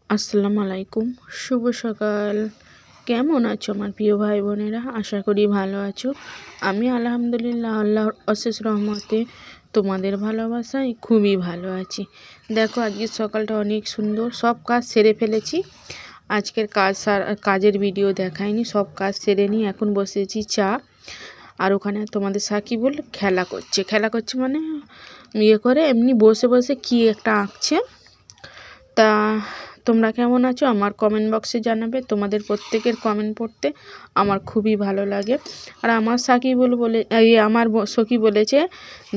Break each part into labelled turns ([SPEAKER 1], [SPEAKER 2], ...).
[SPEAKER 1] আসসালামু আলাইকুম, শুভ সকাল। কেমন আছো আমার প্রিয় ভাই বোনেরা? আশা করি ভালো আছো। আমি আলহামদুলিল্লাহ আল্লাহর অশেষ রহমতে তোমাদের ভালোবাসায় খুবই ভালো আছি। দেখো আজকের সকালটা অনেক সুন্দর, সব কাজ সেরে ফেলেছি। আজকের কাজের ভিডিও দেখাইনি, সব কাজ সেরে নিয়ে এখন বসেছি চা। আর ওখানে তোমাদের সাকিবুল খেলা করছে মানে করে এমনি বসে বসে কি একটা আঁকছে। তা তোমরা কেমন আছো আমার কমেন্ট বক্সে জানাবে। তোমাদের প্রত্যেকের কমেন্ট পড়তে আমার খুবই ভালো লাগে। আর আমার সখী বলেছে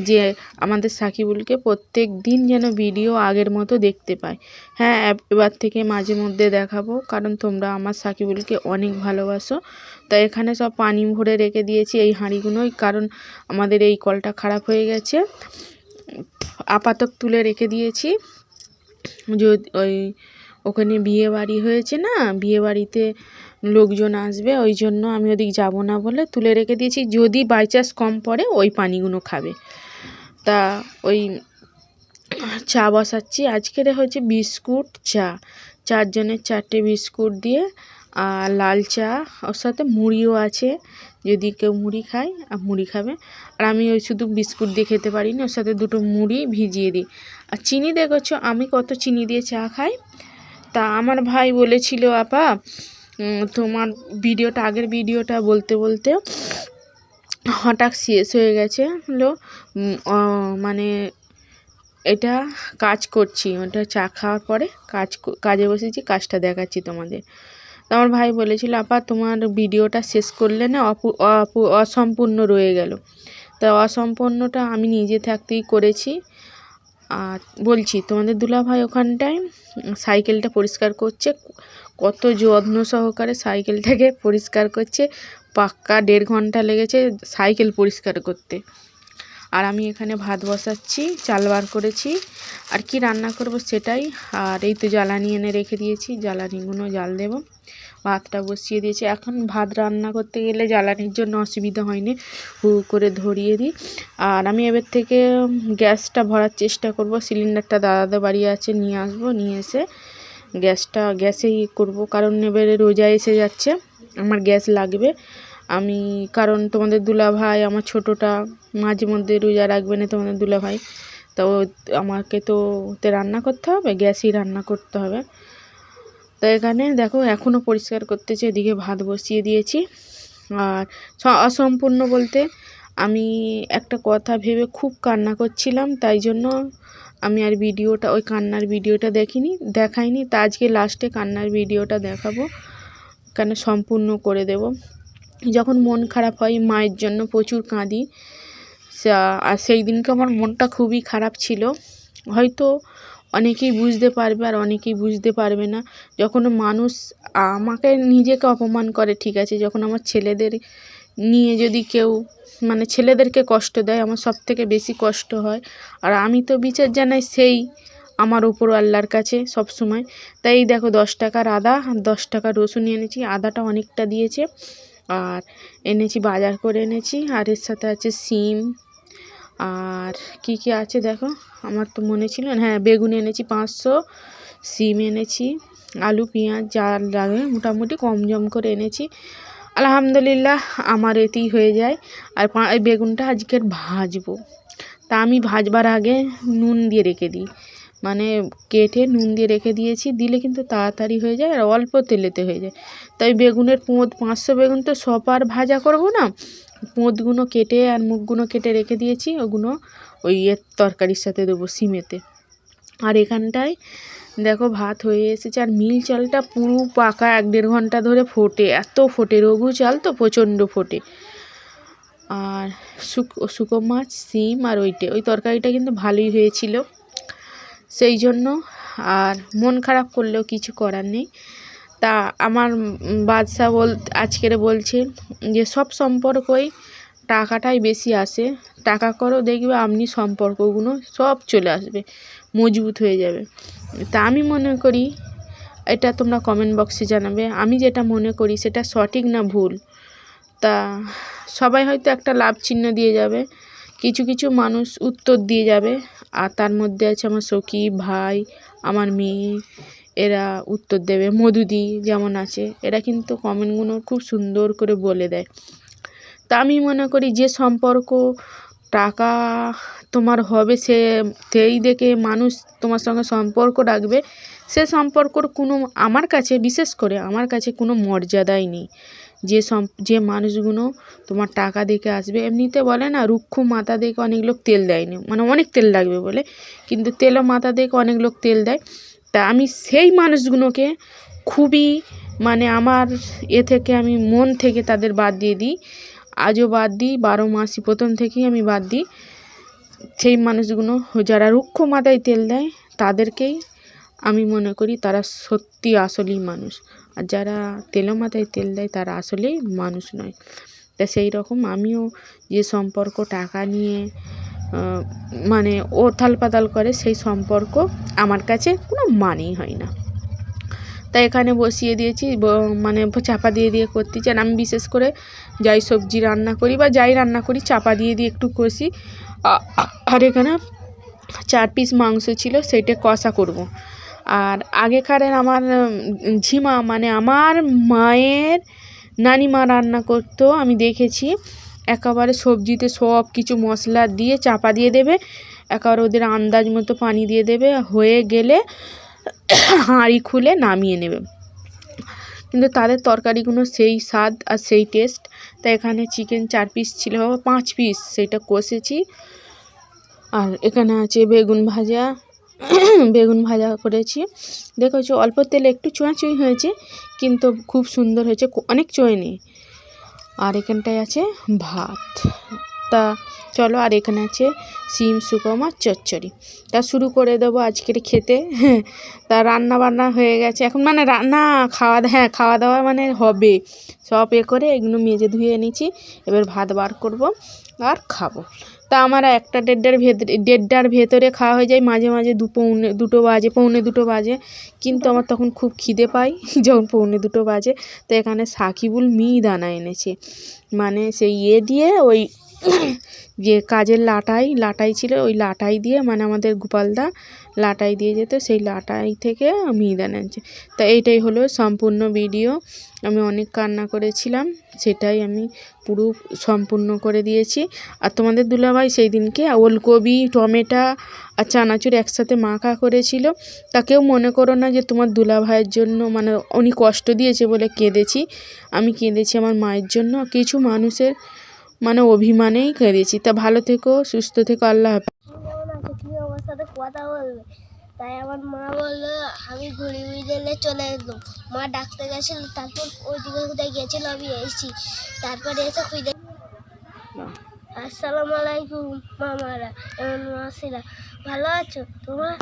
[SPEAKER 1] যে আমাদের সাকিবুলকে প্রত্যেক দিন যেন ভিডিও আগের মতো দেখতে পায়। হ্যাঁ, এবার থেকে মাঝে মধ্যে দেখাবো, কারণ তোমরা আমার সাকিবুলকে অনেক ভালোবাসো। তাই এখানে সব পানি ভরে রেখে দিয়েছি এই হাঁড়িগুলোই, কারণ আমাদের এই কলটা খারাপ হয়ে গেছে। আপাতত তুলে রেখে দিয়েছি, ওখানে বিয়ে বাড়ি হয়েছে না, বিয়ে বাড়িতে লোকজন আসবে, ওই জন্য আমি ওদিক যাব না বলে তুলে রেখে দিয়েছি। যদি বাই চান্স কম পড়ে ওই পানিগুলো খাবে। তা ওই চা বসাচ্ছি। আজকের হচ্ছে বিস্কুট চা, 4 জনের 4টে বিস্কুট দিয়ে, আর লাল চা, ওর সাথে মুড়িও আছে, যদি কেউ মুড়ি খায় আর মুড়ি খাবে। আর আমি ওই শুধু বিস্কুট দিয়ে খেতে পারি না, ওর সাথে 2টো মুড়ি ভিজিয়ে দিই। আর চিনি দেখেছো আমি কত চিনি দিয়ে চা খাই। তা আমার ভাই বলেছিল, আপা তোমার আগের ভিডিওটা বলতে বলতে হঠাৎ শেষ হয়ে গেছে হলো, মানে এটা কাজ করছি, ওটা চা খাওয়ার পরে কাজে বসেছি, কাজটা দেখাচ্ছি তোমাদের। তো আমার ভাই বলেছিল, আপা তোমার ভিডিওটা শেষ করলে না অসম্পূর্ণ রয়ে গেল। তা অসম্পূর্ণটা আমি নিজে থাকতেই করেছি। আর বলছি, তোমাদের দুলাভাই ওখানটায় সাইকেলটা পরিষ্কার করছে, কত যত্ন সহকারে সাইকেলটাকে পরিষ্কার করছে। পাক্কা 1.5 ঘন্টা লেগেছে সাইকেল পরিষ্কার করতে। আর আমি এখানে ভাত বসাচ্ছি, চাল বার করেছি, আর কি রান্না করব সেটাই। আর এই তো জ্বালানি এনে রেখে দিয়েছি, জ্বালানিগুলো জাল দেব। ভাতটা বসিয়ে দিয়েছি। এখন ভাত রান্না করতে গেলে জ্বালানির জন্য অসুবিধা হয়নি, হু করে ধরিয়ে দিই। আর আমি এবার থেকে গ্যাসটা ভরার চেষ্টা করব। সিলিন্ডারটা দাদাদের বাড়ি আছে, নিয়ে আসবো, নিয়ে এসে গ্যাসেই করব, কারণ এবারে রোজা এসে যাচ্ছে, আমার গ্যাস লাগবে। কারণ তোমাদের দুলাভাই আমার ছোটোটা মাঝে মধ্যে রোজা রাখবে না, তোমাদের দুলাভাই, তো আমাকে তো ওতে রান্না করতে হবে, গ্যাসেই রান্না করতে হবে। তো এখানে দেখো এখনও পরিষ্কার করতেছে, এদিকে ভাত বসিয়ে দিয়েছি। আর অসম্পূর্ণ বলতে আমি একটা কথা ভেবে খুব কান্না করছিলাম, তাই জন্য আমি আর ওই কান্নার ভিডিওটা দেখাইনি। তা আজকে লাস্টে কান্নার ভিডিওটা দেখাবো, কেন সম্পূর্ণ করে দেব। যখন মন খারাপ হয় মায়ের জন্য প্রচুর কাঁদি। আর সেই দিনকে আমার মনটা খুবই খারাপ ছিল। হয়তো অনেকেই বুঝতে পারবে আর অনেকেই বুঝতে পারবে না। যখন মানুষ আমাকে নিজেকে অপমান করে ঠিক আছে, যখন আমার ছেলেদের নিয়ে যদি কেউ ছেলেদেরকে কষ্ট দেয়, আমার সব থেকে বেশি কষ্ট হয়। আর আমি তো বিচার জানাই সেই আমার উপর আল্লাহর কাছে সব সময়। তাই দেখো 10 টাকার আদা, 10 টাকা রসুন এনেছি, আদাটা অনেকটা দিয়েছে। আর এনেছি, বাজার করে এনেছি, আর এর সাথে আছে সিম, আর কি কি আছে দেখো, আমার তো মনে ছিল না। হ্যাঁ, বেগুন এনেছি 500, সিম এনেছি, আলু পেঁয়াজ যা লাগে মোটামুটি কম জম করে এনেছি। আলহামদুলিল্লাহ আমার এতেই হয়ে যায়। আর বেগুনটা আজকের ভাজবো। তা আমি ভাজবার আগে নুন দিয়ে রেখে দিই, কেটে নুন দিয়ে রেখে দিয়েছি, দিলে কিন্তু তাড়াতাড়ি হয়ে যায় আর অল্প তেলেতে হয়ে যায়। তাই বেগুনের 500 বেগুন তো সব আর ভাজা করব না, পোঁতগুলো কেটে আর মুখগুলো কেটে রেখে দিয়েছি, ওগুলো ওই তরকারির সাথে দেবো, সিমেতে। আর এখানটায় দেখো ভাত হয়ে এসেছে, আর মিল চালটা পুরো পাকা 1-1.5 ঘন্টা ধরে ফোটে, এত ফোটে, রঘু চাল তো প্রচণ্ড ফোটে। আর শুকো মাছ, সিম আর ওই তরকারিটা কিন্তু ভালোই হয়েছিল সেই জন্য। আর মন খারাপ করলেও কিছু করার নেই। তা আমার বাদশা আজকের বলছে যে সব সম্পর্কই টাকাটাই বেশি আসে, টাকা করো দেখবে আপনি সম্পর্কগুলো সব চলে আসবে, মজবুত হয়ে যাবে। তা আমি মনে করি, এটা তোমরা কমেন্ট বক্সে জানাবে, আমি যেটা মনে করি সেটা সঠিক না ভুল। তা সবাই হয়তো একটা লাভ চিহ্ন দিয়ে যাবে, কিছু কিছু মানুষ উত্তর দিয়ে যাবে। আর তার মধ্যে আছে আমার সখী, ভাই, আমার মেয়ে, এরা উত্তর দেবে। মধুদি যেমন আছে, এরা কিন্তু কমেন্টগুলো খুব সুন্দর করে বলে দেয়। তা আমি মনে করি যে সম্পর্ক টাকা তোমার হবে সেই দেখে মানুষ তোমার সঙ্গে সম্পর্ক রাখবে, সে সম্পর্কর কোনো আমার কাছে, বিশেষ করে আমার কাছে কোনো মর্যাদাই নেই। যে মানুষগুলো তোমার টাকা দেখে আসবে, এমনিতে বলে না রুক্ষ মাথা দেখে অনেক লোক তেল দেয়নি, মানে অনেক তেল লাগবে বলে, কিন্তু তেলও মাথা দেখে অনেক লোক তেল দেয়। তা আমি সেই মানুষগুলোকে খুবই মানে আমার থেকে আমি মন থেকে তাদের বাদ দিয়ে দিই, আজও বাদ দিই, 12 মাসই প্রথম থেকেই আমি বাদ দিই। সেই মানুষগুলো যারা রুক্ষ মাথায় তেল দেয় তাদেরকেই আমি মনে করি তারা সত্যি আসলেই মানুষ, আর যারা তেলো মাথায় তেল দেয় তারা আসলেই মানুষ নয়। তা সেই রকম আমিও যে সম্পর্ক টাকা নিয়ে মানে ওথাল পাতাল করে, সেই সম্পর্ক আমার কাছে কোনো মানেই হয় না। তাই এখানে বসিয়ে দিয়েছি, মানে চাপা দিয়ে করতে চান। আমি বিশেষ করে যাই সবজি রান্না করি বা যাই রান্না করি চাপা দিয়ে একটু কষি। আর এখানে 4 পিস মাংস ছিল, সেইটা কষা করব। আর আগেকারের আমার ঝিমা মানে আমার মায়ের নানিমা রান্না করতো, আমি দেখেছি একেবারে সবজিতে সব কিছু মশলা দিয়ে চাপা দিয়ে দেবে, একেবারে ওদের আন্দাজ মতো পানি দিয়ে দেবে, হয়ে গেলে হাঁড়ি খুলে নামিয়ে নেবে। কিন্তু তাদের তরকারিগুলো সেই স্বাদ আর সেই টেস্ট। তাই এখানে চিকেন 4 পিস ছিল, 5 পিস, সেইটা কষেছি। আর এখানে আছে বেগুন ভাজা করেছি। দেখেছো অল্প তেলে একটু চুঁয়াচুঁই হয়েছে, কিন্তু খুব সুন্দর হয়েছে, অনেক চোয় নেই। আর এখানটায় আছে ভাত। তা চলো, আর এখানে আছে শিম শুকো মাছ চচ্চড়ি। তা শুরু করে দেবো আজকের খেতে। তা রান্না বান্না হয়ে গেছে এখন, মানে রান্না খাওয়া দাওয়া মানে হবে সব করে এগুলো মেজে ধুয়ে এনেছি। এবার ভাত বার করব আর খাবো। তা আমার 1-1:30 ভেতরে খাওয়া হয়ে যায়, মাঝে মাঝে 2 বাজে, কিন্তু আমার তখন খুব খিদে পাই যখন 2:45 বাজে। তো এখানে সাকিবুল মিহিদানা এনেছে, মানে সেই দিয়ে ওই যে কাজের লাটাই ছিল, ওই লাটাই দিয়ে, মানে আমাদের গোপালদা লাটাই দিয়ে যেত, সেই লাটাই থেকে মিহিদানা এনেছে। তা এইটাই হলো সম্পূর্ণ ভিডিও। আমি অনেক কান্না করেছিলাম, সেটাই আমি পুরো সম্পূর্ণ করে দিয়েছি। আর তোমাদের দুলাভাই সেই দিনকে ওলকপি, টমেটো আর চানাচুর একসাথে মাখা করেছিল। তা কেউ মনে করো না যে তোমার দুলাভাইয়ের জন্য, মানে উনি কষ্ট দিয়েছে বলে কেঁদেছি। আমি কেঁদেছি আমার মায়ের জন্য, কিছু মানুষের মানে অভিমানেই কেঁদেছি। তা ভালো থেকো, সুস্থ থেকো, আল্লাহ হাফেজ।
[SPEAKER 2] আমার সাথে কথা বলবে, তাই আমার মা বললো আমি ঘুড়ি দিলে চলে এলাম। মা ডাকতে গেছিল, তারপর ওইদিকে কোথায় গেছিল, আমি এসেছি। তারপরে এসে খুঁজে আসসালামু আলাইকুম মামারা, এমন মাসিরা, ভালো আছো তোমরা?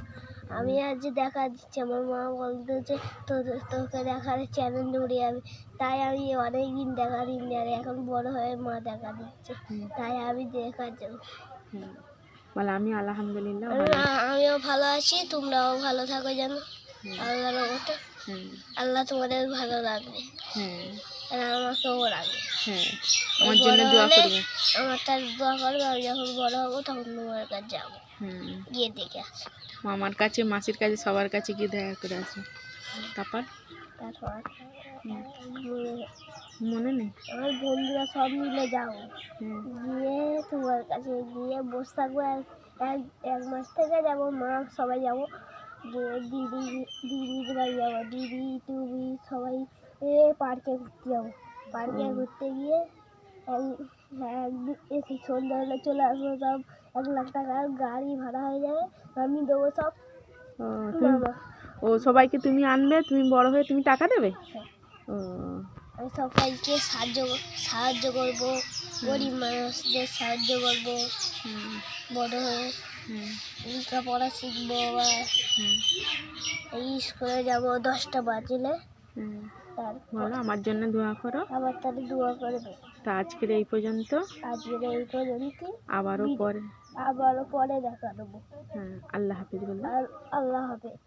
[SPEAKER 2] আমি আজ দেখা দিচ্ছি, আমার মা বলতো যে তোকে দেখার চ্যানেল উড়ে যাবে, তাই আমি অনেকদিন দেখা দিইনি, আর এখন বড় হয়ে মা দেখা দিচ্ছে, তাই আমি দেখার জন্য
[SPEAKER 1] বলে আমি আলহামদুলিল্লাহ
[SPEAKER 2] আমিও ভালো আছি, তোমরাও ভালো থাকো যেন আল্লাহর রহমতে। আল্লাহ তোমাদের ভালো রাখবে, আর আমাকেও রাখবে।
[SPEAKER 1] আমার জন্য দোয়া করবে,
[SPEAKER 2] আমার তার দোয়া করবে। আমি যখন বড় হবো তখন তোমার কাছে যাবো, গিয়ে দেখে আসবো,
[SPEAKER 1] মামার কাছে, মাসির কাছে, সবার কাছে গিয়ে দেখা করে আসবো। তারপর মনে নেই,
[SPEAKER 2] আমার বন্ধুরা সব মিলে যাবো, গিয়ে তোমার কাছে গিয়ে বসে থাকবো। এক মাস থেকে যাবো, মা সবাই যাবো, গিয়ে দিদির বাড়ি যাবো, দিদি তুমি সবাই পার্কে ঘুরতে যাবো। পার্কে ঘুরতে গিয়ে একদিন সন্ধ্যা হলে চলে আসবো। সব 1 লাখ টাকার গাড়ি ভাড়া হয়ে যাবে, আমি দেবো সব।
[SPEAKER 1] ও সবাইকে তুমি আনবে, তুমি বড় হয়ে তুমি টাকা দেবে?
[SPEAKER 2] আমি সবাইকে সাহায্য করবো, গরিব মানুষদের সাহায্য করবো, বড় হয়ে লেখাপড়া শিখবো, আবার স্কুলে যাবো 10টা বাজলে।
[SPEAKER 1] বলো আমার জন্য দোয়া করো,
[SPEAKER 2] আবার তাহলে দোয়া করবে।
[SPEAKER 1] তা আজকের এই পর্যন্ত, আবারও পরে
[SPEAKER 2] দেখা দেবো।
[SPEAKER 1] আল্লাহ হাফেজ বললাম।
[SPEAKER 2] আল্লাহ হাফেজ।